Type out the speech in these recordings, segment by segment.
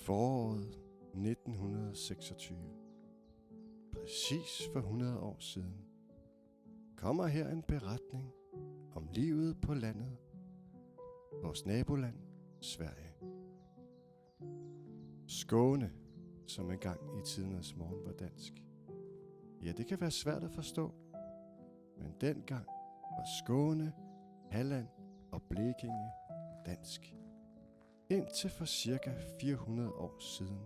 foråret 1926, præcis for 100 år siden, kommer her en beretning om livet på landet, vores naboland, Sverige. Skåne, som engang i tidernes morgen var dansk. Ja, det kan være svært at forstå, men dengang var Skåne, Halland og Blekinge dansk. Indtil for cirka 400 år siden,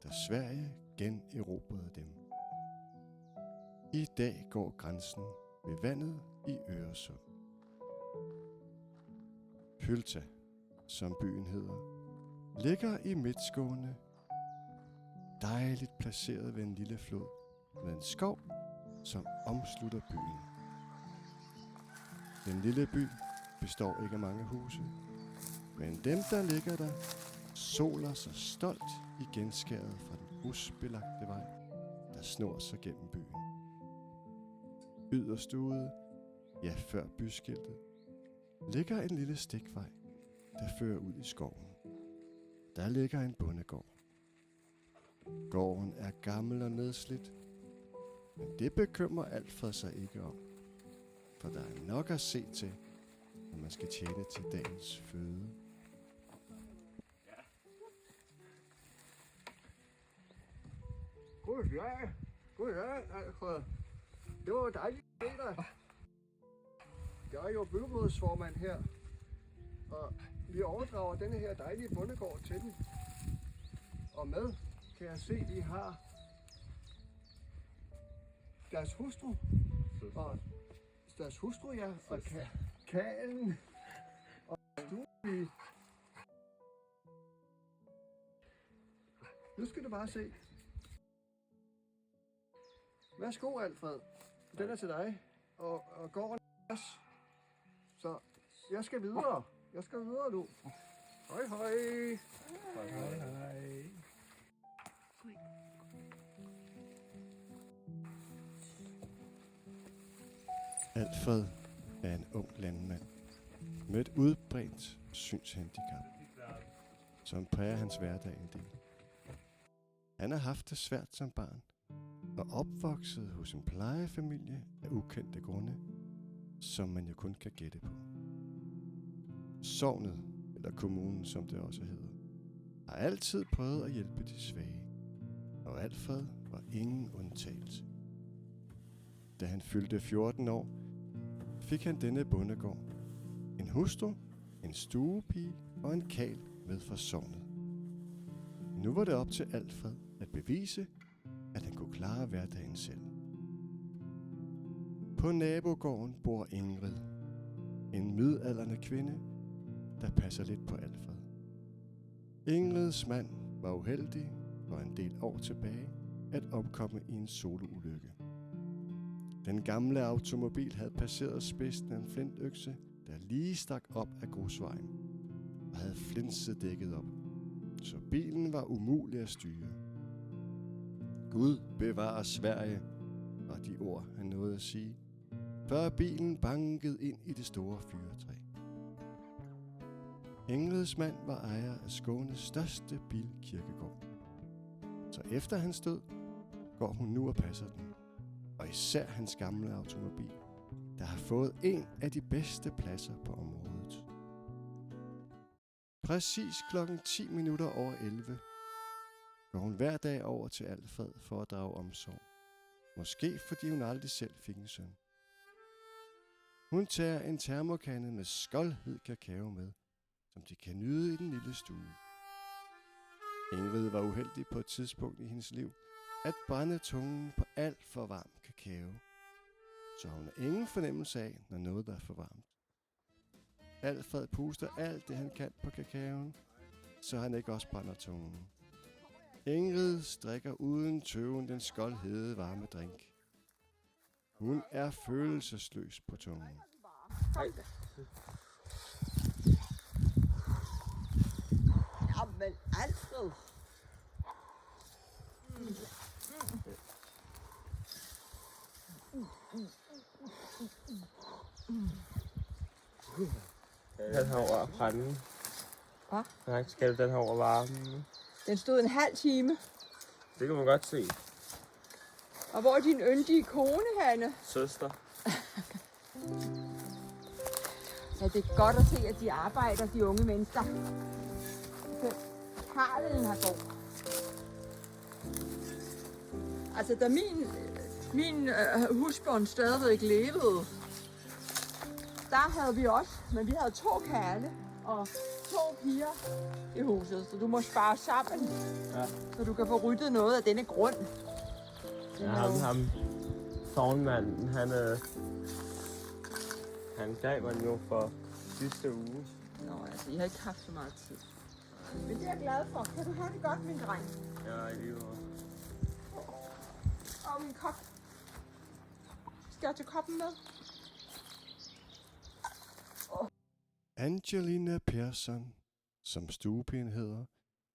da Sverige generobrede dem. I dag går grænsen ved vandet i Øresund. Hylta, som byen hedder, ligger i Midtskåne, dejligt placeret ved en lille flod med en skov, som omslutter byen. Den lille by består ikke af mange huse, men dem, der ligger der, soler sig stolt i genskæret fra den grusbelagte vej, der snor sig gennem byen. Yderst ude, ja før byskiltet, ligger en lille stikvej, der fører ud i skoven. Der ligger en bondegård. Gården er gammel og nedslidt, men det bekymrer Alfred sig ikke om, for der er nok at se til, når man skal tjene til dagens føde. Goddag, Alfred. Det var dejligt at se dig. Jeg er jo byrådsformand her, og vi overdrager denne her dejlige bondegård til dem. Og med kan jeg se, de har deres hustru, og deres hustru, ja, og kalen, og stuen. Nu skal du bare se. Værsgo, Alfred. Den er til dig, og gården er også. Så jeg skal videre. Jeg skal videre, du. Hej, hej. Hej, hej. Alfred er en ung landmand med et udbredt synshandicap, som præger hans hverdag en del. Han har haft det svært som barn og opvokset hos en plejefamilie af ukendte grunde, som man jo kun kan gætte på. Sognet, eller kommunen som det også hedder, har altid prøvet at hjælpe de svage, og Alfred var ingen undtagelse. Da han fyldte 14 år, fik han denne bondegård, en hustru, en stuepige og en karl med fra sognet. Nu var det op til Alfred at bevise, at han kunne klare hverdagen selv. På nabogården bor Ingrid, en midaldrende kvinde, der passer lidt på Alfred. Ingrids mand var uheldig for en del år tilbage at omkomme i en soloulykke. Den gamle automobil havde passeret spidsen af en flintøkse, der lige stak op af grusvejen og havde flinset dækket op, så bilen var umulig at styre. Gud bevarer Sverige, var de ord, han nåede at sige, før bilen bankede ind i det store fyrretræ. Ingrids mand var ejer af Skånes største bilkirkegård. Så efter hans død, går hun nu og passer den. Og især hans gamle automobil, der har fået en af de bedste pladser på området. Præcis klokken 10 minutter over 11 går hun hver dag over til Alfred for at drage omsorg. Måske fordi hun aldrig selv fik en søn. Hun tager en termokande med skoldhed kakao med, som de kan nyde i den lille stue. Ingrid var uheldig på et tidspunkt i hendes liv at brænde tungen på alt for varm kakao, så hun har ingen fornemmelse af, når noget er for varmt. Alfred puster alt det, han kan på kakaoen, så han ikke også brænder tungen. Ingrid strikker uden tøven den skoldhede varme drink. Hun er følelsesløs på tungen. Jamen, Alfred. Den her over branden. Hvad? Nej, skal den her over varmen. Den stod en halv time. Det kan man godt se. Og hvor er din yndige kone, Hanne? Søster. Ja, det er godt at se, at de arbejder, de unge mennesker. Karlen har god. Altså, da min husbond stadigvæk levede, der havde vi også, men vi havde 2 karle og 2 piger i huset, så du må spare sammen, Ja. så du kan få ryddet noget af denne grund. Ja, ham sognmanden, han gav man jo for sidste uge. Nå, altså, jeg har ikke haft så meget tid. Men det er jeg glad for. Kan du have det godt, min dreng? Ja, i lige måde. Og min kop. Skal jeg tage koppen med? Angelina Persson, som stuepigen hedder,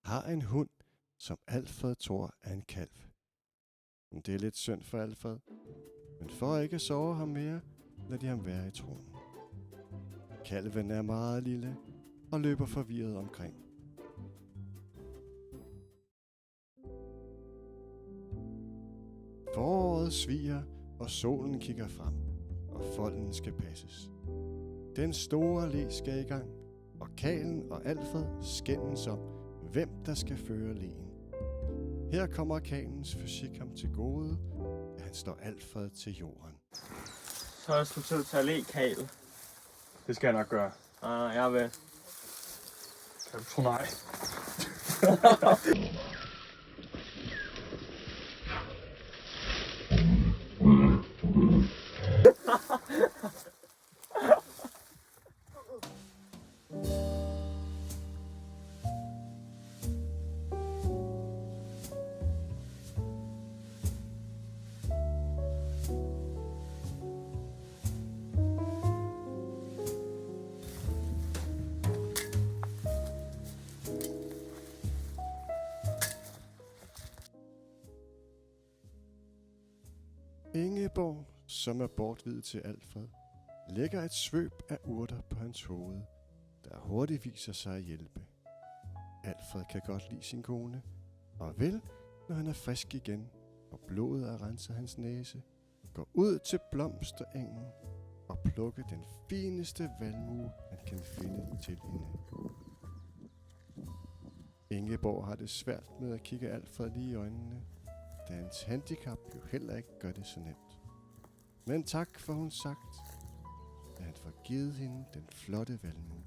har en hund, som Alfred tror er en kalv. Men det er lidt synd for Alfred, men for ikke at sove ham mere, lader de ham være i tronen. Kalven er meget lille og løber forvirret omkring. Foråret sviger, og solen kigger frem, og folden skal passes. Den store le skal i gang, og Kalen og Alfred skændes om, hvem der skal føre leen. Her kommer Kalens fysik ham til gode, at han slår Alfred til jorden. Så er det tid til at le, Kale. Det skal jeg nok gøre. Jeg vil. Kan du tro nej? Ingeborg, som er bortviet til Alfred, lægger et svøb af urter på hans hoved, der hurtigt viser sig at hjælpe. Alfred kan godt lide sin kone, og vil, når han er frisk igen, og blodet er renset hans næse, gå ud til blomsterengen og plukke den fineste valmue, han kan finde til hende. Ingeborg har det svært med at kigge Alfred lige i øjnene, da hans handicap jo heller ikke gør det så nemt. Men tak for hun sagt, at han får givet hende den flotte valmue.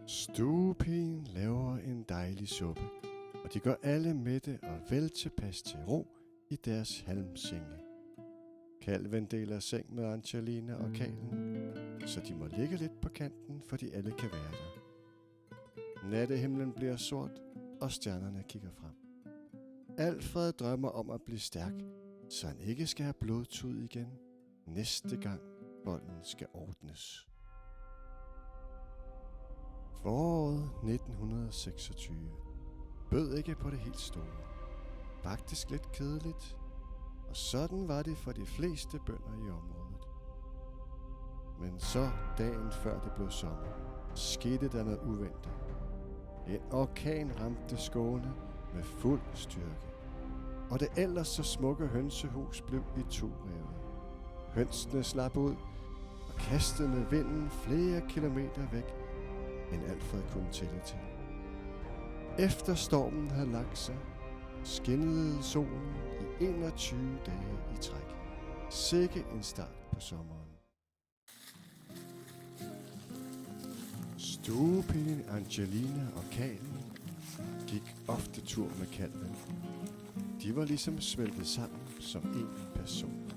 Stuepigen laver en dejlig suppe, og de går alle mætte og vel tilpas til ro i deres halmsenge. Kalven deler seng med Angelina og Kalen, så de må ligge lidt på kanten, for de alle kan være der. Nattehimlen bliver sort, og stjernerne kigger frem. Alfred drømmer om at blive stærk, så han ikke skal have blodtud igen, næste gang bolden skal ordnes. Foråret 1926 bød ikke på det helt store. Faktisk lidt kedeligt, og sådan var det for de fleste bønder i området. Men så dagen før det blev sommer, skete der noget uventet. En orkan ramte Skåne med fuld styrke, og det ellers så smukke hønsehus blev i 2 revet. Hønsene slap ud og kastede med vinden flere kilometer væk, end Alfred kunne tælle til. Efter stormen havde lagt sig, skinnede solen i 21 dage i træk. Sikke en start på sommeren. Stuepigen Angelina og Kalen gik ofte tur med kalven. De var ligesom smeltet sammen som en person.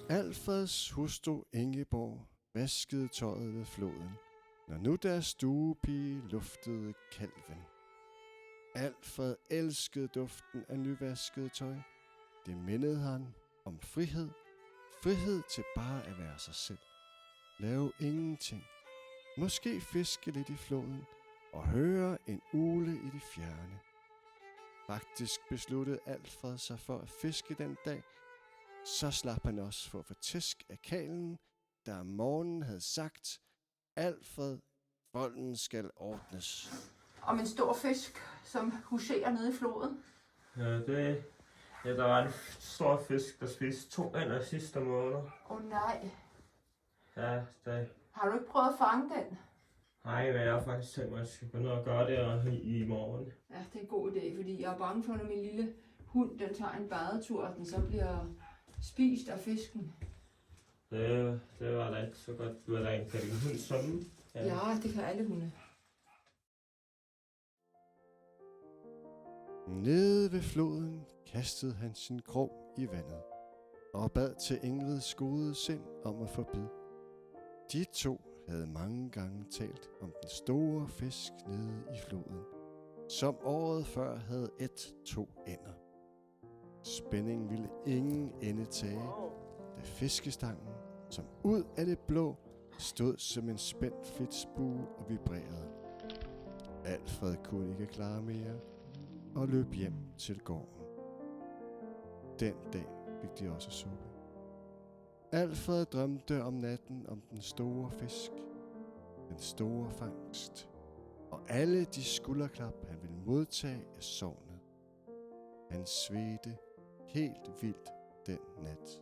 Alfreds hustru Ingeborg vaskede tøjet ved floden, når nu deres stuepige luftede kalven. Alfred elskede duften af nyvasket tøj. Det mindede han om frihed. Frihed til bare at være sig selv. Lave ingenting. Måske fiske lidt i floden og høre en ugle i det fjerne. Faktisk besluttede Alfred sig for at fiske den dag, Så slap han også for at få tæsk af karlen, der om morgenen havde sagt, Alfred, volden skal ordnes. Om en stor fisk, som huserer nede i floden. Ja, der var en stor fisk, der spiste 2 ænder sidste måned. Nej. Ja, det... Har du ikke prøvet at fange den? Nej, men jeg har faktisk tænkt mig, at jeg skal begynde at gøre det i morgen. Ja, det er en god idé, fordi jeg er bange for, når min lille hund den tager en badetur, og den så bliver spist af fisken. Det var da ikke så godt. Du er da en hund svømme. Ja, det kan alle hunde. Nede ved floden kastede han sin krog i vandet og bad til Ingrids gode sind om at forbid. De to havde mange gange talt om den store fisk nede i floden, som året før havde 2 ænder. Spændingen ville ingen ende tage, da fiskestangen, som ud af det blå, stod som en spændt fedtspue og vibrerede. Alfred kunne ikke klare mere og løb hjem til gården. Den dag fik de også suppe. Alfred drømte om natten om den store fisk, den store fangst, og alle de skulderklap, han ville modtage af sognet. Han svedte helt vildt den nat.